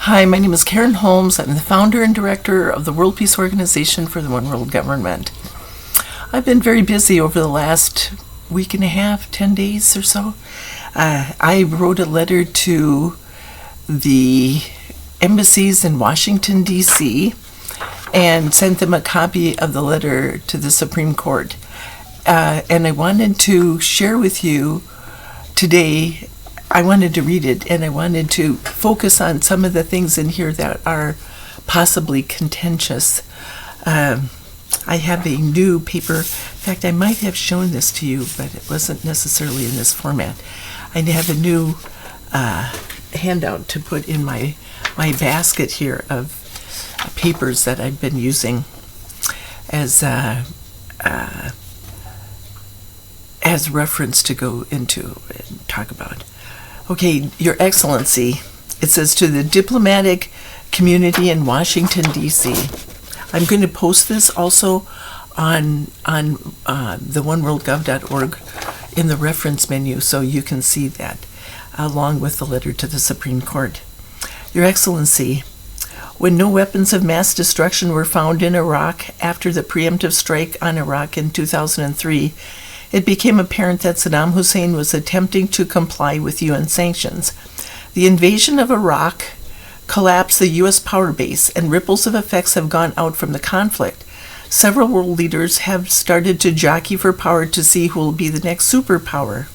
Hi, my name is Karen Holmes. I'm the founder and director of the World Peace Organization for the One World Government. I've been very busy over the last week and a half, 10 days or so. I wrote a letter to the embassies in Washington, D.C., and sent them a copy of the letter to the Supreme Court. And I wanted to share with you today. I wanted to read it, and I wanted to focus on some of the things in here that are possibly contentious. I have a new paper. In fact, I might have shown this to you, but it wasn't necessarily in this format. I have a new handout to put in my basket here of papers that I've been using as reference to go into and talk about. Okay, Your Excellency, it says, to the diplomatic community in Washington, D.C. I'm going to post this also on the oneworldgov.org in the reference menu, so you can see that, along with the letter to the Supreme Court. Your Excellency, when no weapons of mass destruction were found in Iraq after the preemptive strike on Iraq in 2003, it became apparent that Saddam Hussein was attempting to comply with UN sanctions. The invasion of Iraq collapsed the U.S. power base, and ripples of effects have gone out from the conflict. Several world leaders have started to jockey for power to see who will be the next superpower.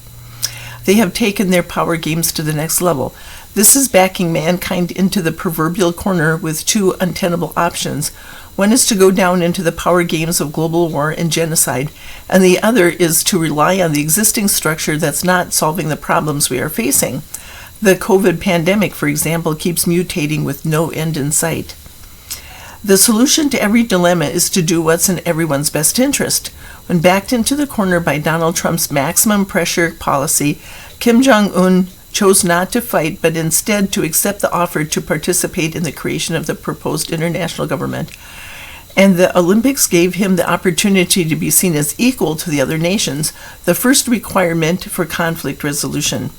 They have taken their power games to the next level. This is backing mankind into the proverbial corner with two untenable options. One is to go down into the power games of global war and genocide, and the other is to rely on the existing structure that's not solving the problems we are facing. The COVID pandemic, for example, keeps mutating with no end in sight. The solution to every dilemma is to do what's in everyone's best interest. When backed into the corner by Donald Trump's maximum pressure policy, Kim Jong-un chose not to fight, but instead to accept the offer to participate in the creation of the proposed international government. And the Olympics gave him the opportunity to be seen as equal to the other nations, the first requirement for conflict resolution.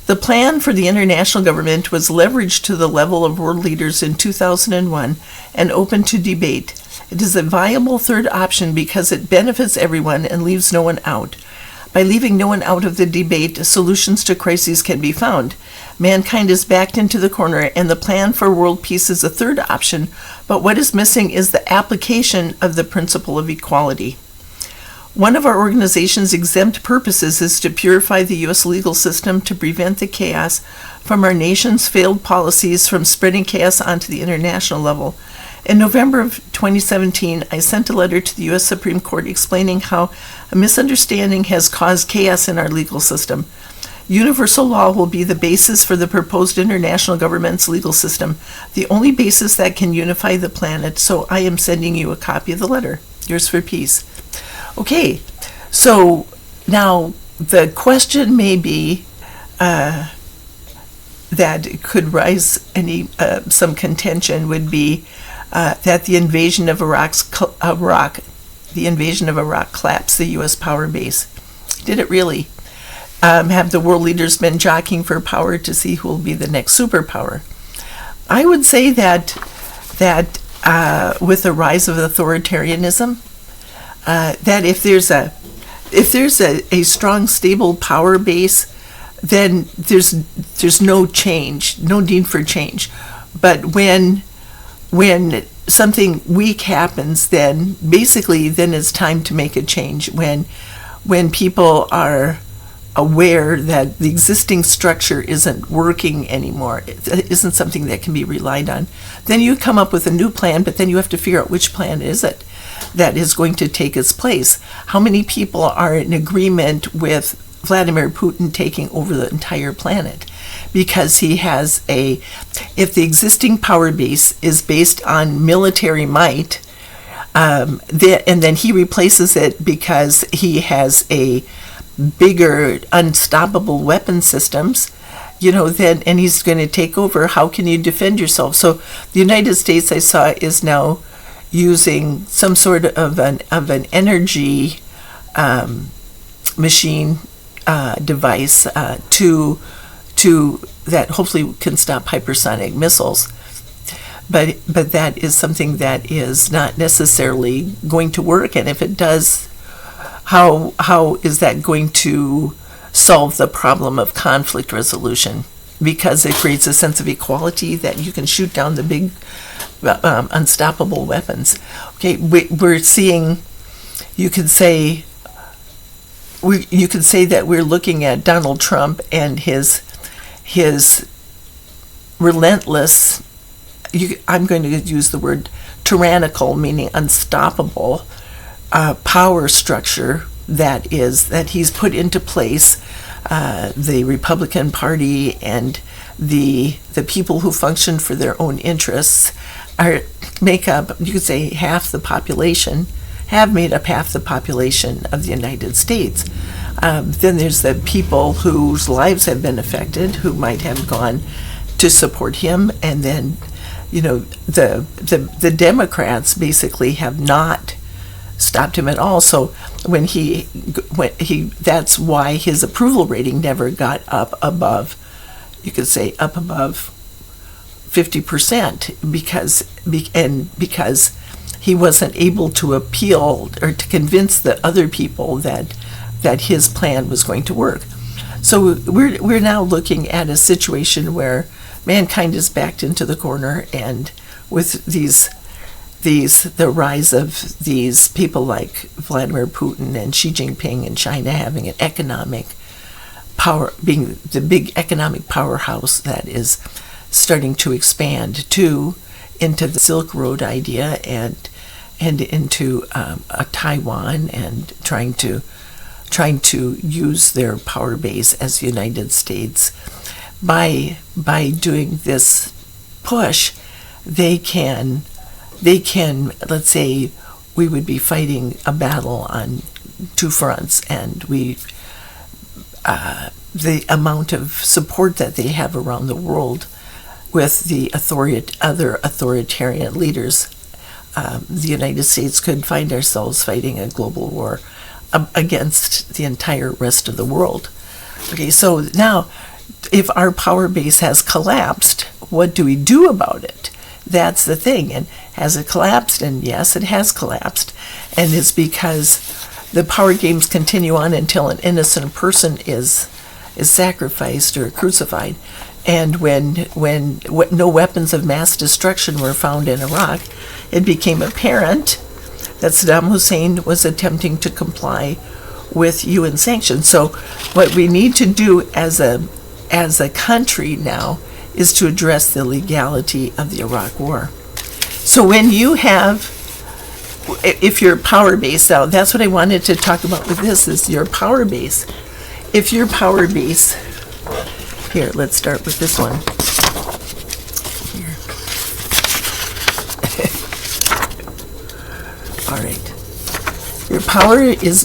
The plan for the international government was leveraged to the level of world leaders in 2001 and open to debate. It is a viable third option because it benefits everyone and leaves no one out. By leaving no one out of the debate, solutions to crises can be found. Mankind is backed into the corner, and the plan for world peace is a third option, but what is missing is the application of the principle of equality. One of our organization's exempt purposes is to purify the U.S. legal system to prevent the chaos from our nation's failed policies from spreading chaos onto the international level. In November of 2017, I sent a letter to the U.S. Supreme Court explaining how a misunderstanding has caused chaos in our legal system. Universal law will be the basis for the proposed international government's legal system, the only basis that can unify the planet, so I am sending you a copy of the letter. Yours for peace. Okay, so now the question may be that could rise some contention would be that the invasion of Iraq collapsed the U.S. power base. Did it really? Have the world leaders been jockeying for power to see who will be the next superpower? I would say that with the rise of authoritarianism, that if there's a strong, stable power base, then there's no change, no need for change. But when something weak happens, then it's time to make a change. When people are aware that the existing structure isn't working anymore, it isn't something that can be relied on, then you come up with a new plan, but then you have to figure out which plan is it that is going to take its place. How many people are in agreement with Vladimir Putin taking over the entire planet? Because if the existing power base is based on military might, and then he replaces it because he has a bigger, unstoppable weapon systems, and he's going to take over, how can you defend yourself? So the United States, I saw, is now using some sort of an energy machine device to that hopefully can stop hypersonic missiles. But that is something that is not necessarily going to work, and if it does, how is that going to solve the problem of conflict resolution? Because it creates a sense of equality that you can shoot down the big unstoppable weapons. Okay, we're seeing, you could say that we're looking at Donald Trump and his relentless, I'm going to use the word tyrannical, meaning unstoppable, power structure that he's put into place. The Republican Party and the people who function for their own interests make up, you could say, half the population, have made up half the population of the United States. Then there's the people whose lives have been affected, who might have gone to support him, and then, the Democrats basically have not stopped him at all. So when he that's why his approval rating never got up above 50%, because he wasn't able to appeal or to convince the other people that his plan was going to work. So we're now looking at a situation where mankind is backed into the corner, and with the rise of these people like Vladimir Putin and Xi Jinping and China having an economic power, being the big economic powerhouse that is starting to expand into the Silk Road idea and into Taiwan, and trying to use their power base as the United States. By doing this push, they can, let's say, we would be fighting a battle on two fronts, and the amount of support that they have around the world with the other authoritarian leaders, the United States could find ourselves fighting a global war against the entire rest of the world. Okay, so now, if our power base has collapsed, what do we do about it? That's the thing. And has it collapsed? And yes, it has collapsed. And it's because the power games continue on until an innocent person is sacrificed or crucified. And when no weapons of mass destruction were found in Iraq, it became apparent that Saddam Hussein was attempting to comply with UN sanctions. So what we need to do as a country now is to address the legality of the Iraq War. So when you have, if your power base, now that's what I wanted to talk about with this, is your power base. If your power base, here, let's start with this one. Here. All right.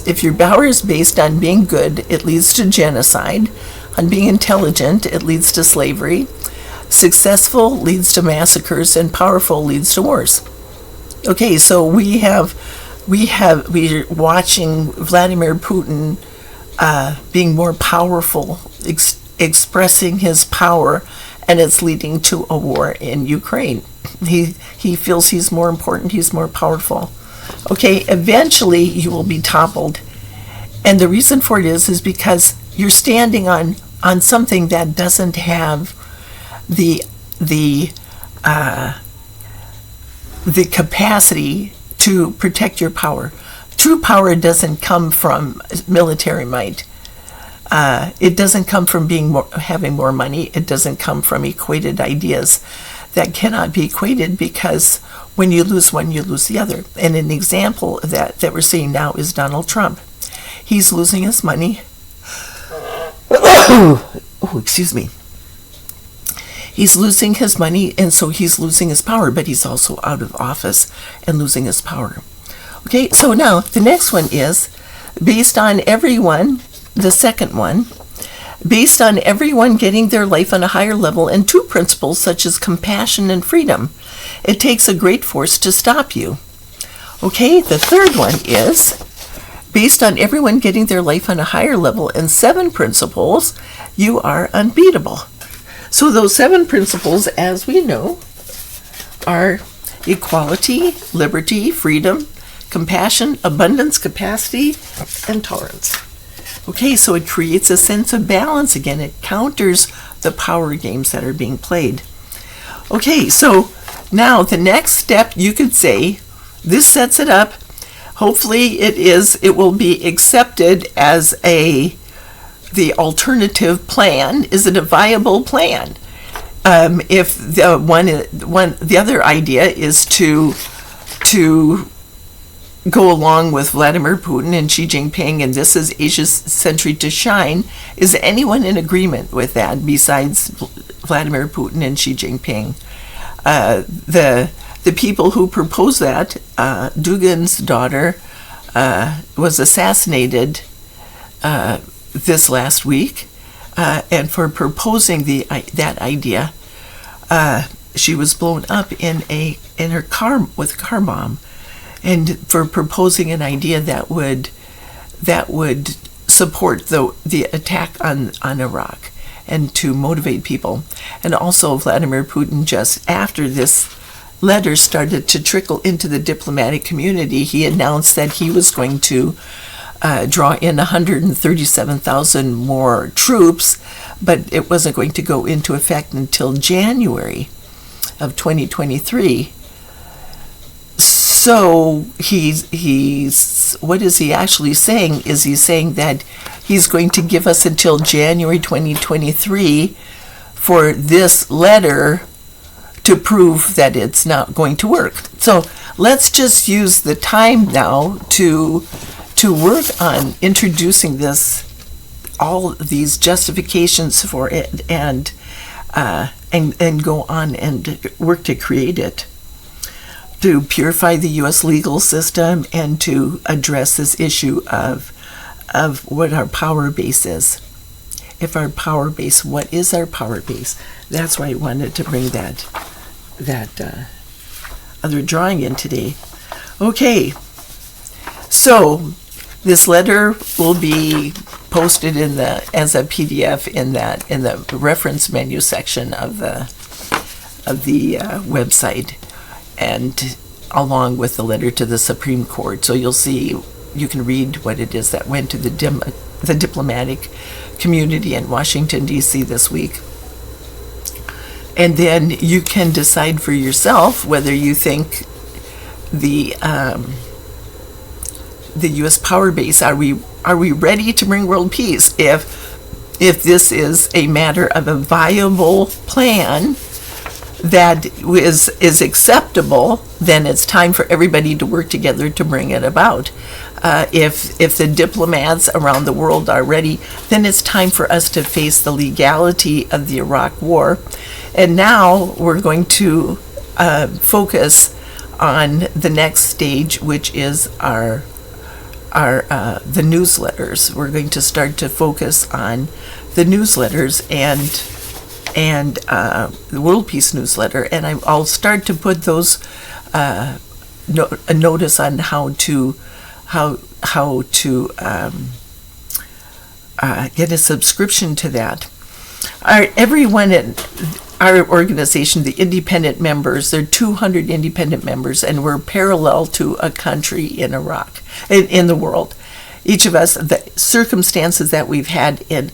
If your power is based on being good, it leads to genocide. On being intelligent, it leads to slavery. Successful leads to massacres, and powerful leads to wars. Okay, so we're watching Vladimir Putin being more powerful, expressing his power, and it's leading to a war in Ukraine. He feels he's more important, he's more powerful. Okay, eventually you will be toppled. And the reason for it is because you're standing on something that doesn't have the capacity to protect your power. True power doesn't come from military might. It doesn't come from having more money. It doesn't come from equated ideas that cannot be equated, because when you lose one, you lose the other. And an example of that we're seeing now is Donald Trump. He's losing his money. Oh, excuse me. He's losing his money, and so he's losing his power, but he's also out of office and losing his power. Okay, so now the next one is based on everyone, the second one, based on everyone getting their life on a higher level, and two principles such as compassion and freedom. It takes a great force to stop you. Okay, the third one is based on everyone getting their life on a higher level and 7 principles, you are unbeatable. So those 7 principles, as we know, are equality, liberty, freedom, compassion, abundance, capacity, and tolerance. Okay, so it creates a sense of balance again. It counters the power games that are being played. Okay, so now the next step, you could say, this sets it up. Hopefully it will be accepted as the alternative plan. Is it a viable plan? If the other idea is to go along with Vladimir Putin and Xi Jinping, and this is Asia's century to shine, is anyone in agreement with that besides Vladimir Putin and Xi Jinping? The people who proposed that, Dugin's daughter, was assassinated this last week, and for proposing that idea, she was blown up in her car with a car bomb, and for proposing an idea that would support the attack on Iraq and to motivate people. And also Vladimir Putin, just after this letter started to trickle into the diplomatic community, he announced that he was going to draw in 137,000 more troops, but it wasn't going to go into effect until January of 2023. So he's what is he actually saying? Is he saying that he's going to give us until January 2023 for this letter to prove that it's not going to work? So let's just use the time now to work on introducing all these justifications for it, and go on and work to create it, to purify the U.S. legal system and to address this issue of what our power base is. If our power base, what is our power base? That's why I wanted to bring that other drawing in today. Okay, so this letter will be posted as a PDF in the reference menu section of the website, and along with the letter to the Supreme Court. So you can read what it is that went to the diplomatic community in Washington, D.C. this week. And then you can decide for yourself whether you think the U.S. power base, are we ready to bring world peace? If this is a matter of a viable plan that is acceptable, then it's time for everybody to work together to bring it about. If the diplomats around the world are ready, then it's time for us to face the legality of the Iraq War. And now we're going to focus on the next stage, which is the newsletters. We're going to start to focus on the newsletters and the World Peace newsletter, and I'll start to put those a notice on how to get a subscription to that. Everyone in our organization, the independent members, there are 200 independent members, and we're parallel to a country in Iraq, in the world. Each of us, the circumstances that we've had in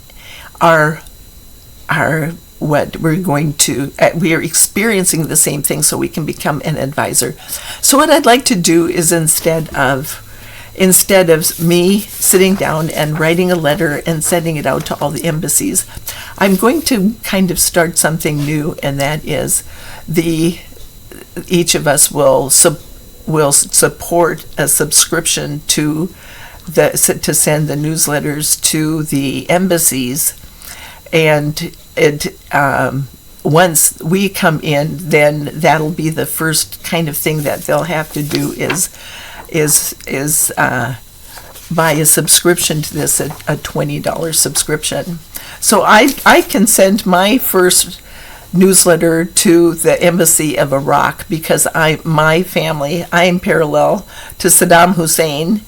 are what we're going to, we are experiencing the same thing, so we can become an advisor. So what I'd like to do is instead of me sitting down and writing a letter and sending it out to all the embassies, I'm going to kind of start something new, and that is each of us will support a subscription to send the newsletters to the embassies, and once we come in, then that'll be the first kind of thing that they'll have to do is buy a subscription to this, a $20 subscription. So I can send my first newsletter to the Embassy of Iraq because my family, I'm parallel to Saddam Hussein,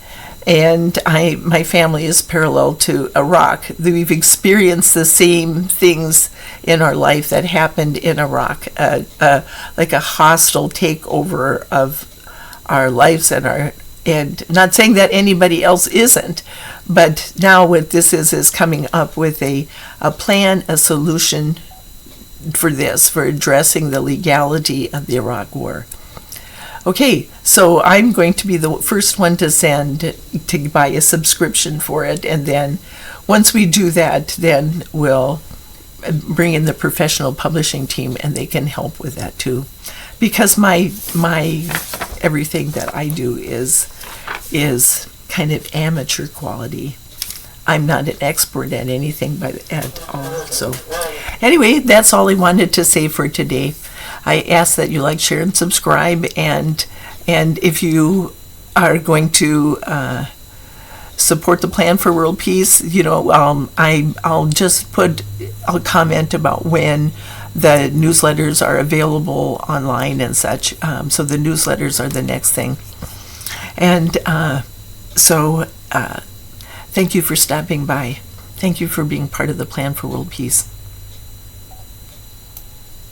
and my family is parallel to Iraq. We've experienced the same things in our life that happened in Iraq, like a hostile takeover of our lives and not saying that anybody else isn't, but now what this is coming up with a plan, a solution for addressing the legality of the Iraq War. Okay, so I'm going to be the first one to buy a subscription for it, and then once we do that, then we'll bring in the professional publishing team, and they can help with that too, because my everything that I do is kind of amateur quality. I'm not an expert at anything at all. So anyway, that's all I wanted to say for today. I ask that you like, share, and subscribe, and if you are going to support the Plan for World Peace, I'll comment about when the newsletters are available online and such. So the newsletters are the next thing, and thank you for stopping by. Thank you for being part of the Plan for World Peace.